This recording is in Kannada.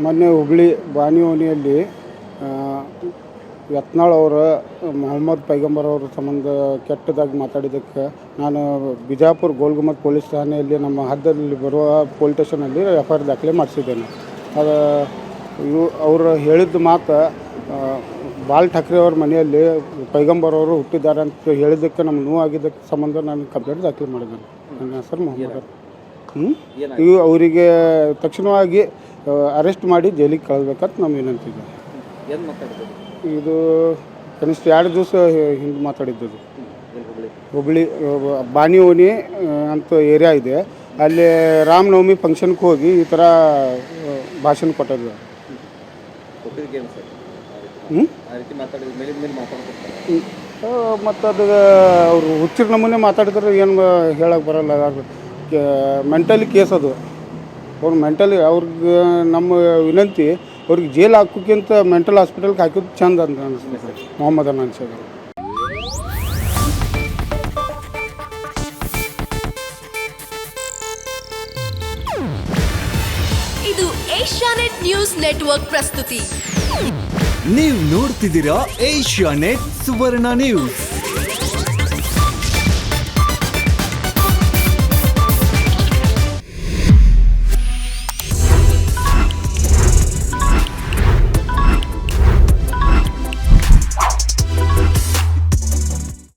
ಮೊನ್ನೆ ಹುಬ್ಳಿ ಬಾನಿಯೋನಿಯಲ್ಲಿ ಯತ್ನಾಳ್ ಅವರು ಮೊಹಮ್ಮದ್ ಪೈಗಂಬರ್ ಅವ್ರ ಸಂಬಂಧ ಕೆಟ್ಟದಾಗಿ ಮಾತಾಡಿದ್ದಕ್ಕೆ ನಾನು ಬಿಜಾಪುರ ಗೋಲ್ಗುಮಟ್ ಪೊಲೀಸ್ ಠಾಣೆಯಲ್ಲಿ ನಮ್ಮ ಹದ್ದಲ್ಲಿ ಬರುವ ಪೊಲೀಸ್ ಸ್ಟೇಷನಲ್ಲಿ FIR ದಾಖಲೆ ಮಾಡಿಸಿದ್ದೇನೆ. ಅದು ಅವರು ಹೇಳಿದ ಮಾತು ಬಾಲ್ ಠಾಕ್ರೆ ಅವ್ರ ಮನೆಯಲ್ಲಿ ಪೈಗಂಬರ್ ಅವರು ಹುಟ್ಟಿದ್ದಾರೆ ಅಂತ ಹೇಳಿದ್ದಕ್ಕೆ ನಮ್ಗೆ ನೋವಾಗಿದ್ದಕ್ಕೆ ಸಂಬಂಧ ನಾನು ಕಂಪ್ಲೇಂಟ್ ದಾಖಲೆ ಮಾಡಿದ್ದೇನೆ. ನನ್ನ ಹೆಸರು ಮೊಹಮ್ಮದ್. ಇವು ಅವರಿಗೆ ತಕ್ಷಣವಾಗಿ ಅರೆಸ್ಟ್ ಮಾಡಿ ಜೈಲಿಗೆ ಕಳಿಸ್ಬೇಕಂತ ನಮ್ಮ ವಿನಂತಿ ಇದೆ. ಇದು ಕನಿಷ್ಠ 2 ದಿವಸ ಹಿಂದೆ ಮಾತಾಡಿದ್ದು. ಹುಬ್ಳಿ ಬಾನಿಯೋನಿ ಅಂತ ಏರಿಯಾ ಇದೆ, ಅಲ್ಲಿ ರಾಮನವಮಿ ಫಂಕ್ಷನ್ಗೆ ಹೋಗಿ ಈ ಥರ ಭಾಷಣ ಕೊಟ್ಟಿದ್ದೆ. ಮತ್ತು ಅದು ಅವರು ಹುಚ್ಚಿರ ನಮೂನೆ ಮಾತಾಡಿದ್ರೆ ಏನು ಹೇಳಕ್ಕೆ ಬರೋಲ್ಲ. ಮೆಂಟಲಿ ಕೇಸ್ ಅದು. ಅವ್ರು ಮೆಂಟಲಿ ಅವ್ರಿಗೆ ನಮ್ಮ ವಿನಂತಿ ಅವ್ರಿಗೆ ಜೈಲು ಹಾಕೋಕ್ಕಿಂತ ಮೆಂಟಲ್ ಹಾಸ್ಪಿಟಲ್ಗೆ ಹಾಕಿದ್ದು ಚಂದ ಅಂತ ಅನಿಸ್ತದೆ. ಮೊಹಮ್ಮದ್ ಅನ್ಸೋದು. ಇದು ಏಷ್ಯಾನೆಟ್ ನ್ಯೂಸ್ ನೆಟ್ವರ್ಕ್ ಪ್ರಸ್ತುತಿ. ನೀವು ನೋಡ್ತಿದ್ದೀರಾ ಏಷ್ಯಾನೆಟ್ ಸುವರ್ಣ ನ್ಯೂಸ್.